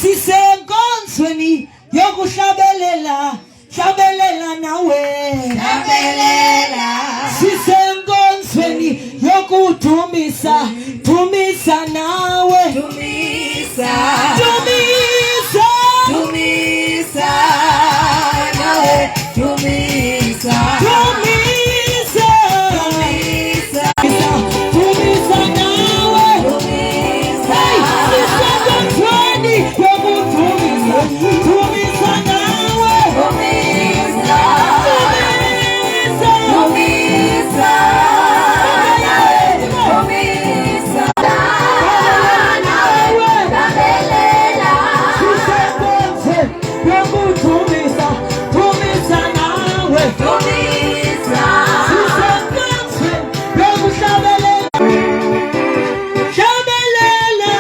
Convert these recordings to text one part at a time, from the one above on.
sisenkonzweni yokushabelela shabelela nawe shabelela sisenkonzweni yokudumisa dumisa nawe dumisa dumisa dumisa nawe dumisa dumisa dumisa dumisa nawe dumisa sisenkonzweni yokudumisa dumisa nawe dumisa dumisa nawe dumisa nawe shabelela yokudumisa dumisa nawe dumisa yokushabelela shabelela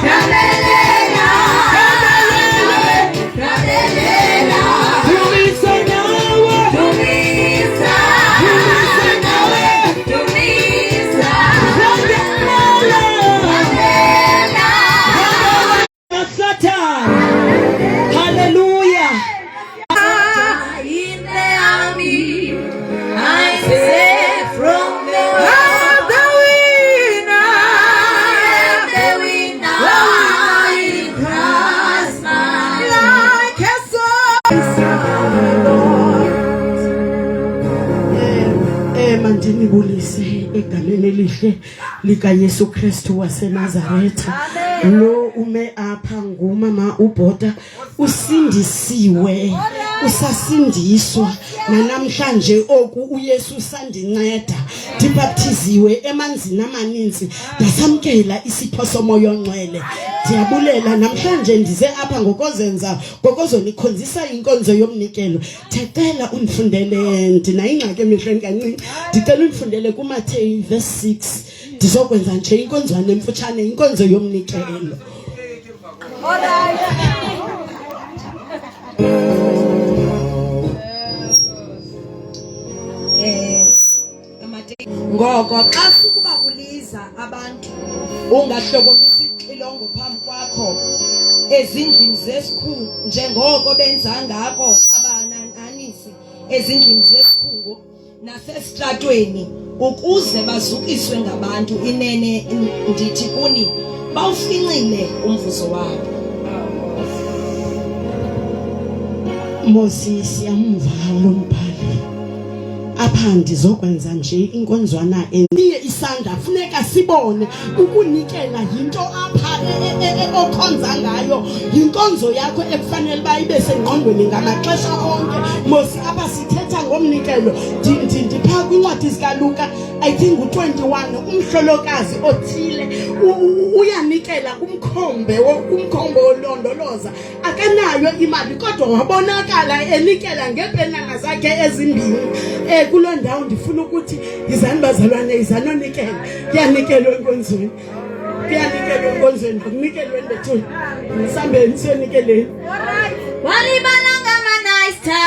shabelela shabelela dumisa nawe dumisa nawe dumisa Satan. Hallelujah. in the army I say from the world the winner in Christ my like a Mandini bulise egameni elihle lika Yesu Kristu waseNazaretha lo ume apha ngumama ubhoda usindisiwe usasindiswa namhlanje oku uYesu sandinceda ndibaptiziwe emanzini amaninzi ndasamkela isipho somoya ongcwele ndiyabulela namhlanje ndize apha ngokozonikhonzisa inkonzo yomnikelo ndicela undifundele ndina ingxaki emihleni kancinci ndicela undifundele kuMateyu verse 6 ndizokwenza nje inkonzwana emfutshane inkonzo yomnikelo ngoko xa kuba uliza abantu ungahlokomisa ixilongo phambi kwakho ezindlini zesikhulu njengoko benza ngako abanananisi ezindlini zesikhulu nasesitratweni ukuze bazukiswe ngabantu inene ndithi kuni bawufincile umvuzo wabo. Moses yamva lo mbhali apha ndizokwenza nje inkonzwana eniye isandla funeka sibone ukunikela yinto apha okhonza ngayo inkonzo yakho ekufanele bayibe sengqondweni ngamaxesha onke Mosi apha sithetha ngomnikelo ndipha kwincwadi zikaLuka I think u21 umhlolokazi othile uyanikela kumkhombe olondoloza akanayo imali kodwa wabonakala enikela ngepenanga zakhe ezimbini kuloo ndawo ndifuna ukuthi izani bazalwane izanonikela kuyanikelwa enkonzweni kunikelwe ndethuni msambeni siyonikeleni walibalanga manaista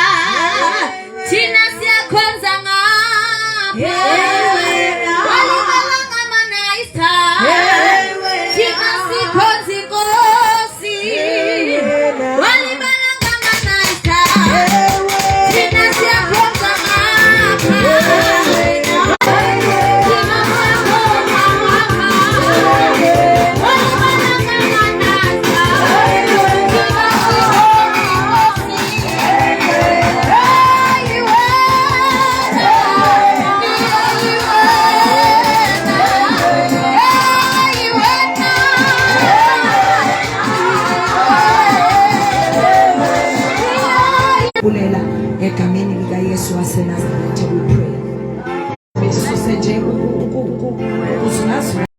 thina siyakhonza ngapha walibalanga manaista thina sikhonza inkosi walibalanga manaista thina siyakhonza Bulela egameni lika Yesu waseNazaretha we pray. Besuse nje